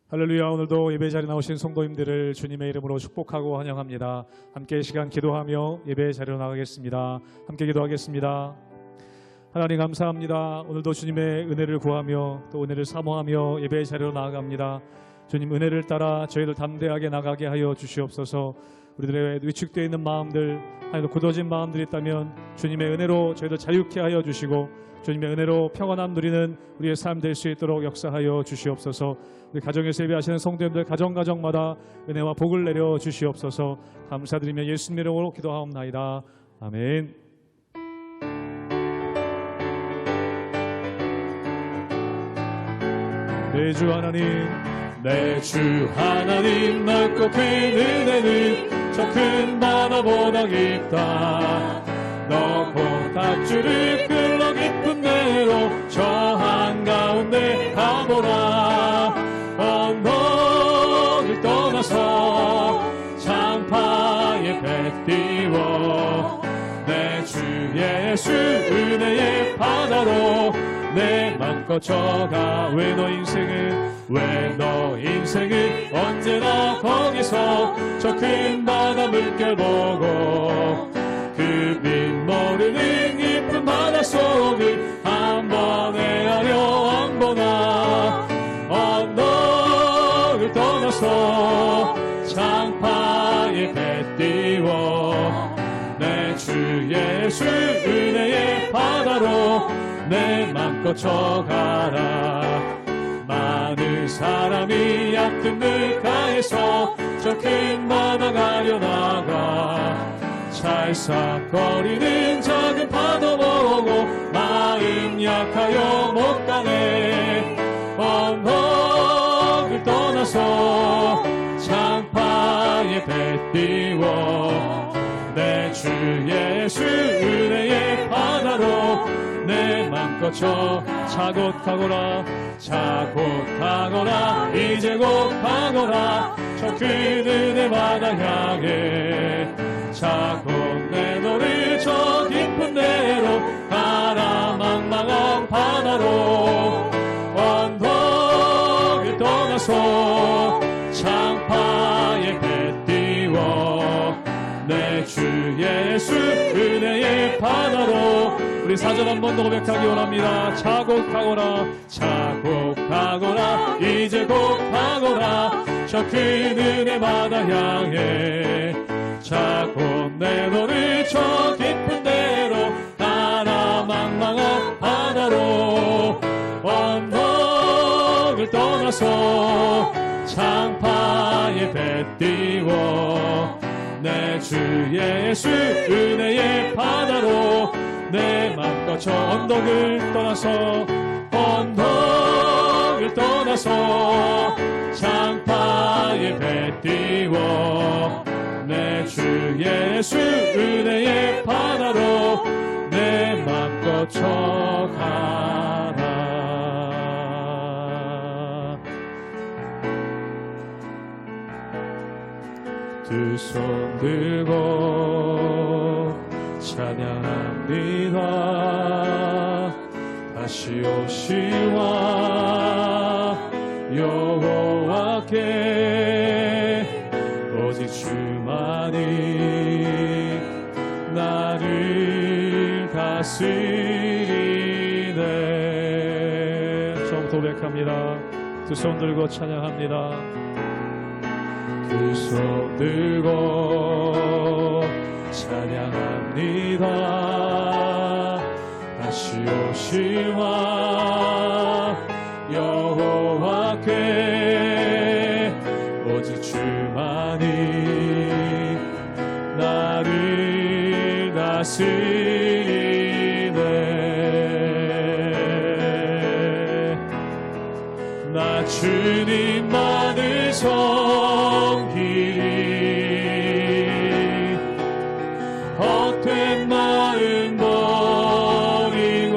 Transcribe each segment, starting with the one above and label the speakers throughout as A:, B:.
A: 할렐루야. 오늘도 예배 자리에 나오신 성도님들을 주님의 이름으로 축복하고 환영합니다. 함께 시간 기도하며 예배 자리로 나가겠습니다. 함께 기도하겠습니다. 하나님 감사합니다. 오늘도 주님의 은혜를 구하며 또 은혜를 사모하며 예배 자리로 나아갑니다. 주님 은혜를 따라 저희들 담대하게 나가게 하여 주시옵소서. 우리들의 위축되어 있는 마음들, 하나님 굳어진 마음들이 있다면 주님의 은혜로 저희들 자유케 하여 주시고 주님의 은혜로 평안함 누리는 우리의 삶 될 수 있도록 역사하여 주시옵소서. 우리 가정에서 예배하시는 성도님들 가정마다 은혜와 복을 내려 주시옵소서. 감사드리며 예수님 이름으로 기도하옵나이다. 아멘. 내 주 하나님, 내 주 하나님 넓고 큰 은혜는 저 큰 바다보다 깊다. 넓고 닷줄을 끌어 깊은 데로 저 한가운데 가보라. 언덕을 떠나서 장파에 배 띄워 내 주 예수 은혜의 바다로 내 맘껏 저가. 왜 너 인생은 언제나 거기서 저 큰 바다 물결 보고 그 빛 모르는 깊은 바닷속을 한번 헤아려 안 보나. 언덕을 떠나서 장파에 배 띄워 내 주 예수 은혜의 바다로 내 맘껏 저가라. 많은 사람이 얕은 물가에서 저 큰 바다 가려나가 찰싹거리는 작은 파도 보고 마음 약하여 못 가네. 언덕을 떠나서 장파에 배 띄워 내 주 예수 은혜의 바다로 내 맘껏 차고 타거라 이제 곧 가거라. 저 큰 은혜 바다 향해 차고 내 너를 저 깊은 데로 가라. 망망한 바다로 언덕을 떠나서 장파에 배 띄워 내 주 예수 은혜의 바다로. 우리 사전 한 번 더 고백하기 원합니다. 차고 가거라 이제 곧 가거라. 저 큰 은혜 바다 향해 차고 내 너를 저 깊은 데로 가라. 망망한 바다로 언덕을 떠나서 장파에 배 띄워 내 주 예수 은혜의 바다로 내 맘껏 저 언덕을 떠나서 장파에 배 띄워 내 주 예수 은혜의 바다로 내 맘껏 저가라. 두 손 들고 찬양합니다. 다시 오시와 여호와께 오직 주만이 나를 다스리네. 처음부터 고백합니다. 두 손 들고 찬양합니다. 두 손 들고 찬양합니다. 다시 오시와 여호와께 오직 주만이 나를 다스리네. 나 주님만을 섬기리. 헛된 마음 버리고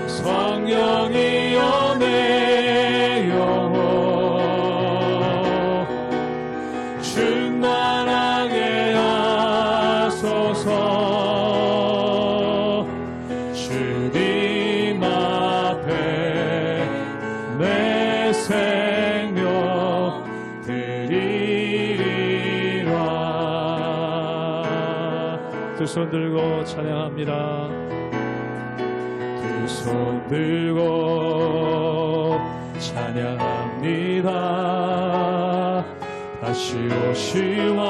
A: 성령이여 내 영혼 충만하게 두 손 들고 찬양합니다. 두 손 들고 찬양합니다. 다시 오시와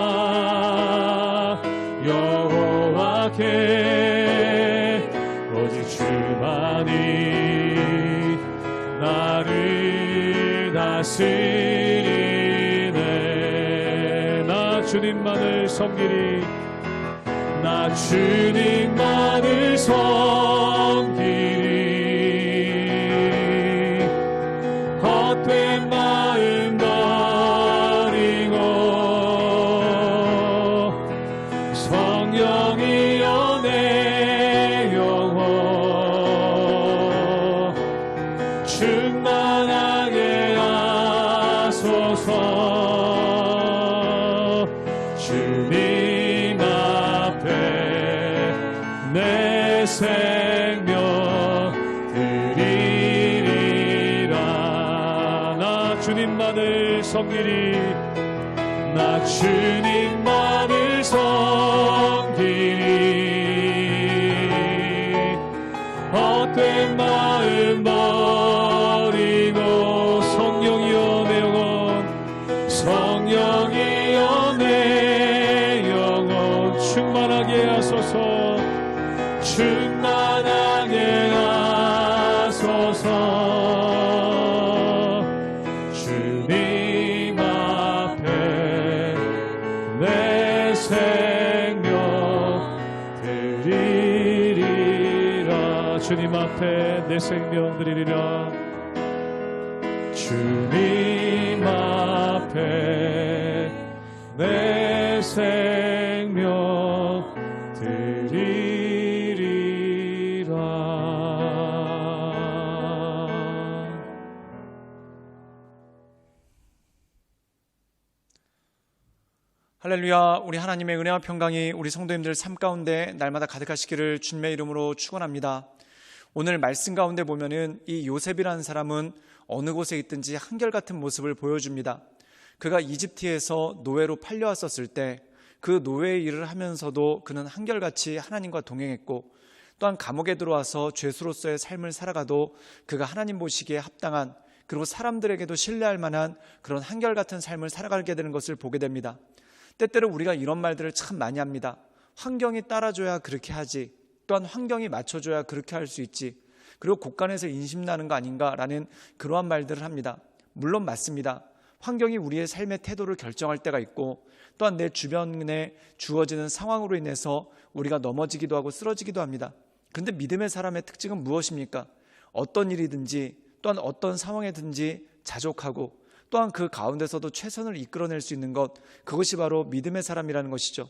A: 여호와께 오직 주만이 나를 다스리네. 나 주님만을 섬기리. 나 주님만을 섬기리. 헛된 마음 버리고 성령이여 내 영혼 충만하게 하소서. 주님 앞에 내 생명 드리리라. 나 주님만을 섬기리. 나 주님만을 섬기리. 헛된 마음 버리고 성령이여 내 영혼 성령이여 내 영혼 충만하게 하소서. 충만하게 하소서. 주님 앞에 내 생명 드리리라. 주님 앞에 내 생명 드리리라. 주님 앞에 내 생명 드리리라.
B: 할렐루야. 우리 하나님의 은혜와 평강이 우리 성도님들 삶 가운데 날마다 가득하시기를 주님의 이름으로 축원합니다. 오늘 말씀 가운데 보면은 이 요셉이라는 사람은 어느 곳에 있든지 한결같은 모습을 보여줍니다. 그가 이집트에서 노예로 팔려왔었을 때 그 노예의 일을 하면서도 그는 한결같이 하나님과 동행했고, 또한 감옥에 들어와서 죄수로서의 삶을 살아가도 그가 하나님 보시기에 합당한, 그리고 사람들에게도 신뢰할 만한 그런 한결같은 삶을 살아가게 되는 것을 보게 됩니다. 때때로 우리가 이런 말들을 참 많이 합니다. 환경이 따라줘야 그렇게 하지, 또한 환경이 맞춰줘야 그렇게 할 수 있지, 그리고 곳간에서 인심나는 거 아닌가라는 그러한 말들을 합니다. 물론 맞습니다. 환경이 우리의 삶의 태도를 결정할 때가 있고, 또한 내 주변에 주어지는 상황으로 인해서 우리가 넘어지기도 하고 쓰러지기도 합니다. 그런데 믿음의 사람의 특징은 무엇입니까? 어떤 일이든지 또한 어떤 상황이든지 자족하고, 또한 그 가운데서도 최선을 이끌어낼 수 있는 것, 그것이 바로 믿음의 사람이라는 것이죠.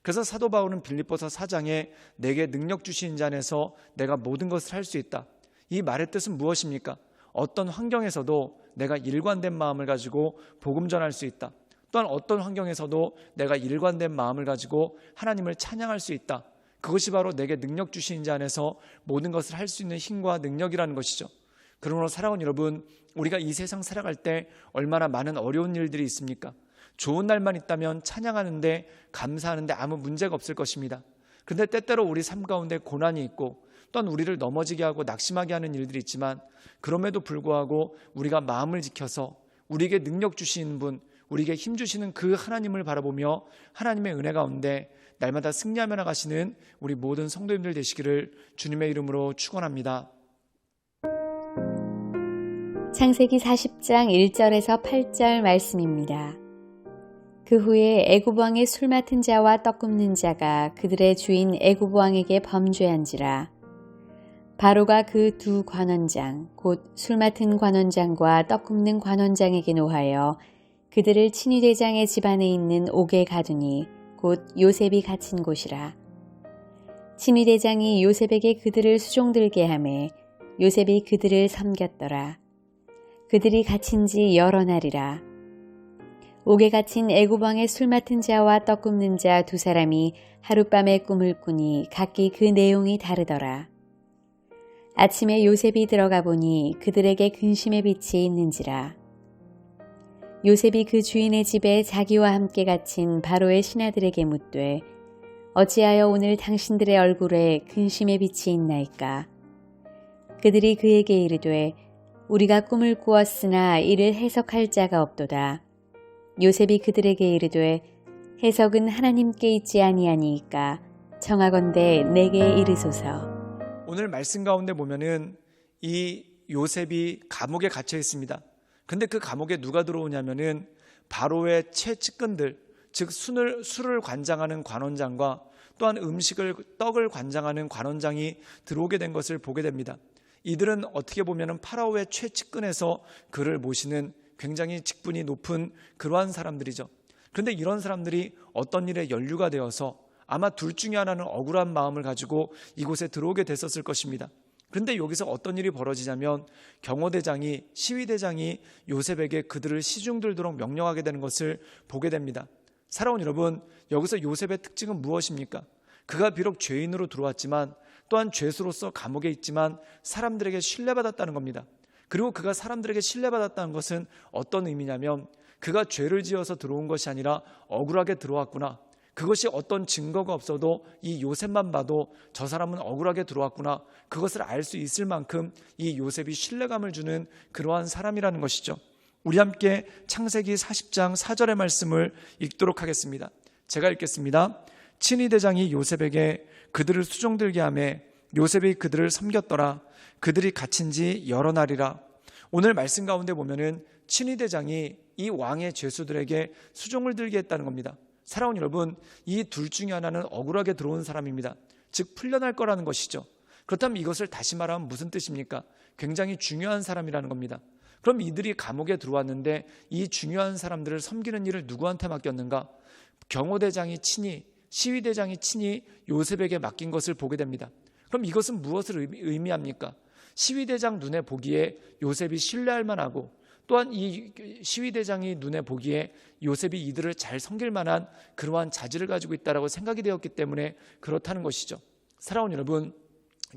B: 그래서 사도 바울은 빌립보서 4장에 내게 능력 주신 자 안에서 내가 모든 것을 할 수 있다. 이 말의 뜻은 무엇입니까? 어떤 환경에서도 내가 일관된 마음을 가지고 복음 전할 수 있다. 또한 어떤 환경에서도 내가 일관된 마음을 가지고 하나님을 찬양할 수 있다. 그것이 바로 내게 능력 주신 자 안에서 모든 것을 할 수 있는 힘과 능력이라는 것이죠. 그러므로 사랑하는 여러분, 우리가 이 세상 살아갈 때 얼마나 많은 어려운 일들이 있습니까? 좋은 날만 있다면 찬양하는데, 감사하는데 아무 문제가 없을 것입니다. 그런데 때때로 우리 삶 가운데 고난이 있고, 또한 우리를 넘어지게 하고 낙심하게 하는 일들이 있지만, 그럼에도 불구하고 우리가 마음을 지켜서 우리에게 능력 주시는 분, 우리에게 힘 주시는 그 하나님을 바라보며 하나님의 은혜 가운데 날마다 승리하며 나가시는 우리 모든 성도님들 되시기를 주님의 이름으로 축원합니다.
C: 창세기 40장 1절에서 8절 말씀입니다. 그 후에 애굽 왕의 술 맡은 자와 떡 굽는 자가 그들의 주인 애굽 왕에게 범죄한지라. 바로가 그 두 관원장 곧 술 맡은 관원장과 떡 굽는 관원장에게 노하여 그들을 친위대장의 집안에 있는 옥에 가두니 곧 요셉이 갇힌 곳이라. 친위대장이 요셉에게 그들을 수종들게 하매 요셉이 그들을 섬겼더라. 그들이 갇힌 지 여러 날이라. 옥에 갇힌 애굽 왕의 술 맡은 자와 떡 굽는 자 두 사람이 하룻밤에 꿈을 꾸니 각기 그 내용이 다르더라. 아침에 요셉이 들어가 보니 그들에게 근심의 빛이 있는지라. 요셉이 그 주인의 집에 자기와 함께 갇힌 바로의 신하들에게 묻되 어찌하여 오늘 당신들의 얼굴에 근심의 빛이 있나이까? 그들이 그에게 이르되 우리가 꿈을 꾸었으나 이를 해석할 자가 없도다. 요셉이 그들에게 이르되 해석은 하나님께 있지 아니하니이까 청하건대 내게 이르소서.
B: 오늘 말씀 가운데 보면은 이 요셉이 감옥에 갇혀 있습니다. 근데 그 감옥에 누가 들어오냐면은 바로의 최측근들, 즉 술을 관장하는 관원장과 또한 떡을 관장하는 관원장이 들어오게 된 것을 보게 됩니다. 이들은 어떻게 보면은 파라오의 최측근에서 그를 모시는 굉장히 직분이 높은 그러한 사람들이죠. 그런데 이런 사람들이 어떤 일에 연루가 되어서 아마 둘 중에 하나는 억울한 마음을 가지고 이곳에 들어오게 됐었을 것입니다. 그런데 여기서 어떤 일이 벌어지냐면 경호대장이, 시위대장이 요셉에게 그들을 시중들도록 명령하게 되는 것을 보게 됩니다. 사랑하는 여러분, 여기서 요셉의 특징은 무엇입니까? 그가 비록 죄인으로 들어왔지만 또한 죄수로서 감옥에 있지만 사람들에게 신뢰받았다는 겁니다. 그리고 그가 사람들에게 신뢰받았다는 것은 어떤 의미냐면 그가 죄를 지어서 들어온 것이 아니라 억울하게 들어왔구나. 그것이 어떤 증거가 없어도 이 요셉만 봐도 저 사람은 억울하게 들어왔구나. 그것을 알 수 있을 만큼 이 요셉이 신뢰감을 주는 그러한 사람이라는 것이죠. 우리 함께 창세기 40장 4절의 말씀을 읽도록 하겠습니다. 제가 읽겠습니다. 친위 대장이 요셉에게 그들을 수종들게 하매 요셉이 그들을 섬겼더라. 그들이 갇힌 지 여러 날이라. 오늘 말씀 가운데 보면은 친위 대장이 이 왕의 죄수들에게 수종을 들게 했다는 겁니다. 사랑하는 여러분, 이 둘 중에 하나는 억울하게 들어온 사람입니다. 즉 풀려날 거라는 것이죠. 그렇다면 이것을 다시 말하면 무슨 뜻입니까? 굉장히 중요한 사람이라는 겁니다. 그럼 이들이 감옥에 들어왔는데 이 중요한 사람들을 섬기는 일을 누구한테 맡겼는가? 경호대장이 친히, 시위대장이 친히 요셉에게 맡긴 것을 보게 됩니다. 그럼 이것은 무엇을 의미합니까? 시위대장 눈에 보기에 요셉이 신뢰할 만하고 또한 이 시위대장이 눈에 보기에 요셉이 이들을 잘 섬길 만한 그러한 자질을 가지고 있다고 생각이 되었기 때문에 그렇다는 것이죠. 사랑하는 여러분,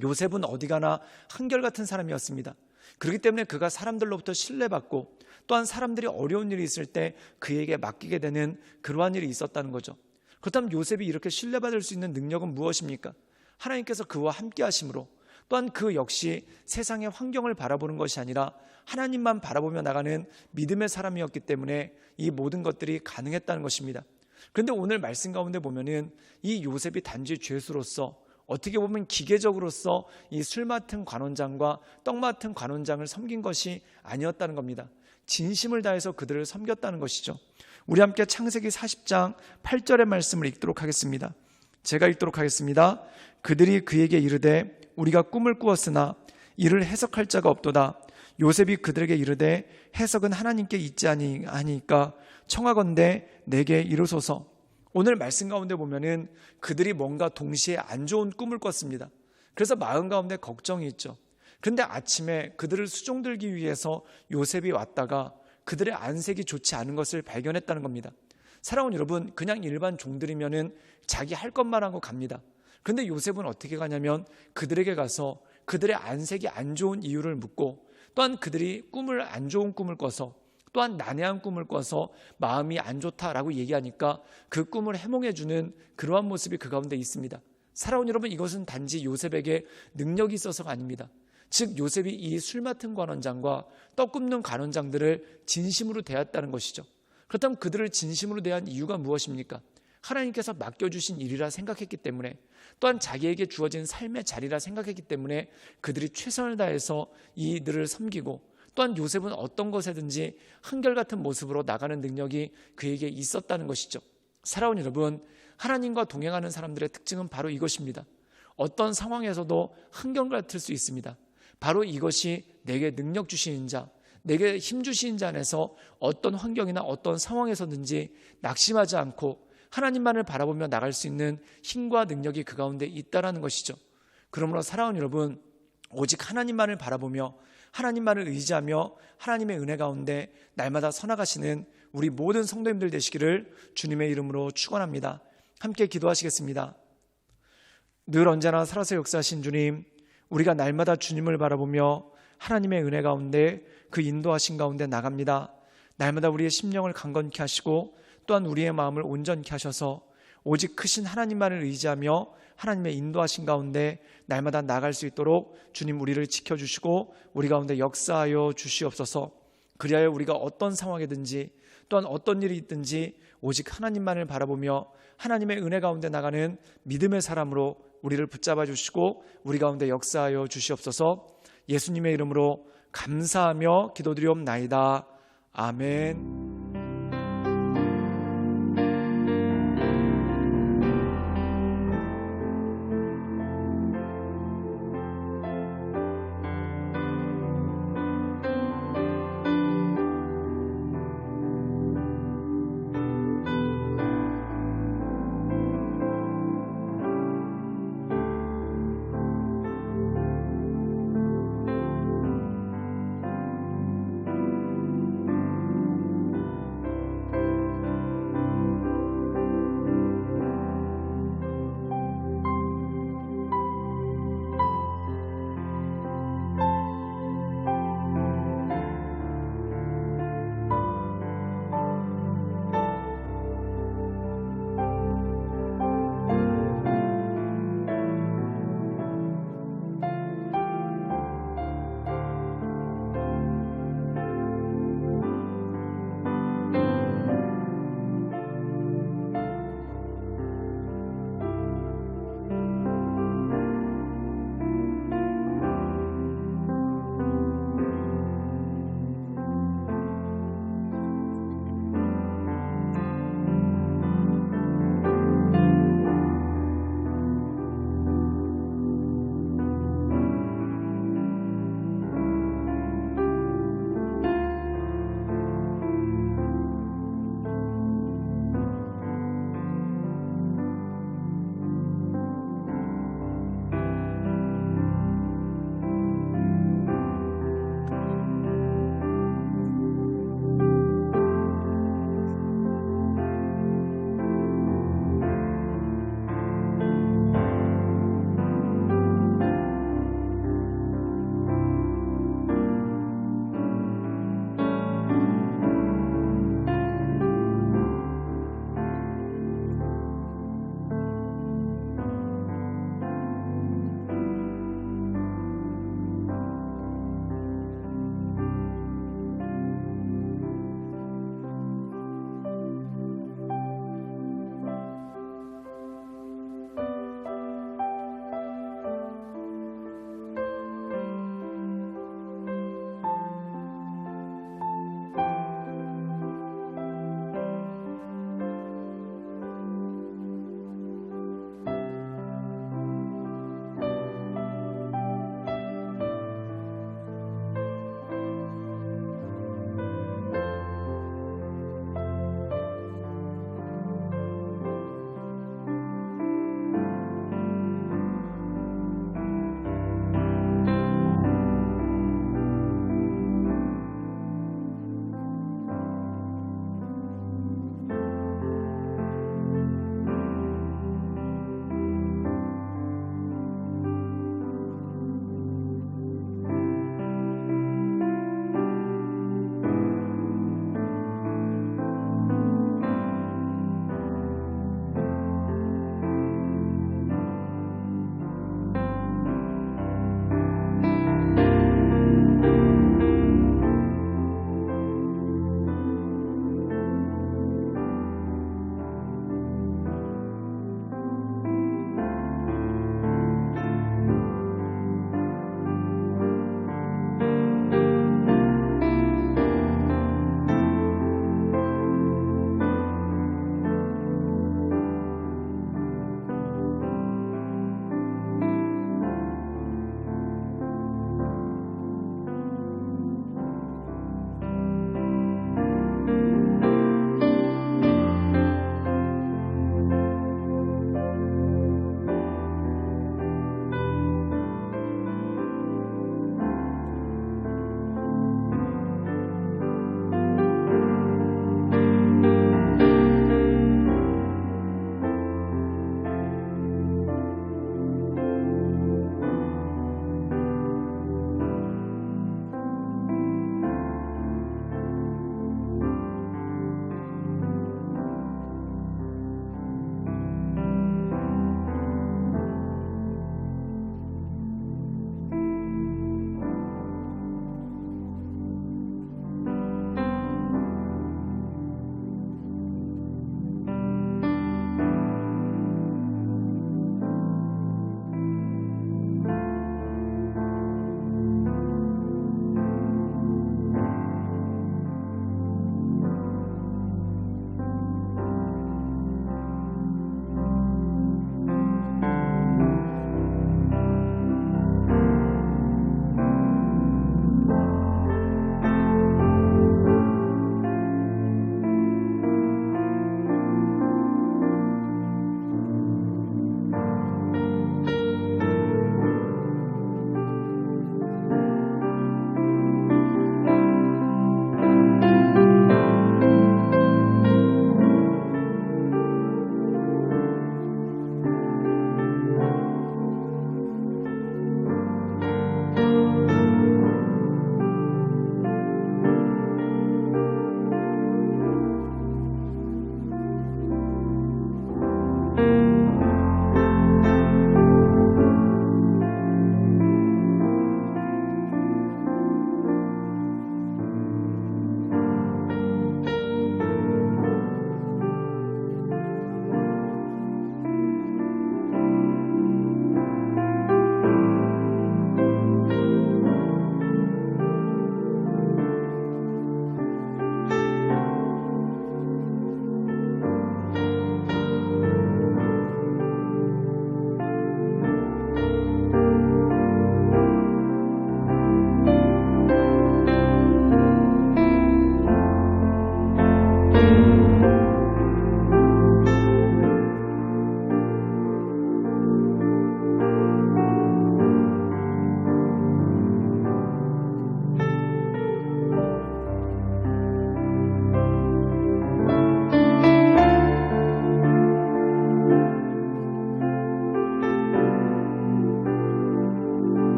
B: 요셉은 어디 가나 한결같은 사람이었습니다. 그렇기 때문에 그가 사람들로부터 신뢰받고 또한 사람들이 어려운 일이 있을 때 그에게 맡기게 되는 그러한 일이 있었다는 거죠. 그렇다면 요셉이 이렇게 신뢰받을 수 있는 능력은 무엇입니까? 하나님께서 그와 함께 하심으로 또한 그 역시 세상의 환경을 바라보는 것이 아니라 하나님만 바라보며 나가는 믿음의 사람이었기 때문에 이 모든 것들이 가능했다는 것입니다. 그런데 오늘 말씀 가운데 보면은 이 요셉이 단지 죄수로서 어떻게 보면 기계적으로서 이 술 맡은 관원장과 떡 맡은 관원장을 섬긴 것이 아니었다는 겁니다. 진심을 다해서 그들을 섬겼다는 것이죠. 우리 함께 창세기 40장 8절의 말씀을 읽도록 하겠습니다. 제가 읽도록 하겠습니다. 그들이 그에게 이르되 우리가 꿈을 꾸었으나 이를 해석할 자가 없도다. 요셉이 그들에게 이르되 해석은 하나님께 있지 아니하니까 청하건대 내게 이르소서. 오늘 말씀 가운데 보면은 그들이 뭔가 동시에 안 좋은 꿈을 꿨습니다. 그래서 마음 가운데 걱정이 있죠. 그런데 아침에 그들을 수종들기 위해서 요셉이 왔다가 그들의 안색이 좋지 않은 것을 발견했다는 겁니다. 사랑하는 여러분, 그냥 일반 종들이면은 자기 할 것만 하고 갑니다. 그런데 요셉은 어떻게 가냐면 그들에게 가서 그들의 안색이 안 좋은 이유를 묻고 또한 그들이 안 좋은 꿈을 꿔서 또한 난해한 꿈을 꿔서 마음이 안 좋다라고 얘기하니까 그 꿈을 해몽해주는 그러한 모습이 그 가운데 있습니다. 사랑하는 여러분, 이것은 단지 요셉에게 능력이 있어서가 아닙니다. 즉 요셉이 이 술 맡은 관원장과 떡 굽는 관원장들을 진심으로 대했다는 것이죠. 그렇다면 그들을 진심으로 대한 이유가 무엇입니까? 하나님께서 맡겨주신 일이라 생각했기 때문에 또한 자기에게 주어진 삶의 자리라 생각했기 때문에 그들이 최선을 다해서 이들을 섬기고 또한 요셉은 어떤 것에든지 한결같은 모습으로 나가는 능력이 그에게 있었다는 것이죠. 사랑하는 여러분, 하나님과 동행하는 사람들의 특징은 바로 이것입니다. 어떤 상황에서도 한결같을 수 있습니다. 바로 이것이 내게 능력 주시는 자, 내게 힘 주시는 자 안에서 어떤 환경이나 어떤 상황에서든지 낙심하지 않고 하나님만을 바라보며 나갈 수 있는 힘과 능력이 그 가운데 있다는 것이죠. 그러므로 사랑하는 여러분, 오직 하나님만을 바라보며 하나님만을 의지하며 하나님의 은혜 가운데 날마다 서나가시는 우리 모든 성도님들 되시기를 주님의 이름으로 축원합니다. 함께 기도하시겠습니다. 늘 언제나 살아서 역사하신 주님, 우리가 날마다 주님을 바라보며 하나님의 은혜 가운데 그 인도하신 가운데 나갑니다. 날마다 우리의 심령을 강건케 하시고 또한 우리의 마음을 온전케 하셔서 오직 크신 하나님만을 의지하며 하나님의 인도하신 가운데 날마다 나아갈 수 있도록 주님 우리를 지켜주시고 우리 가운데 역사하여 주시옵소서. 그리하여 우리가 어떤 상황이든지 또한 어떤 일이 있든지 오직 하나님만을 바라보며 하나님의 은혜 가운데 나가는 믿음의 사람으로 우리를 붙잡아 주시고 우리 가운데 역사하여 주시옵소서. 예수님의 이름으로 감사하며 기도드리옵나이다. 아멘.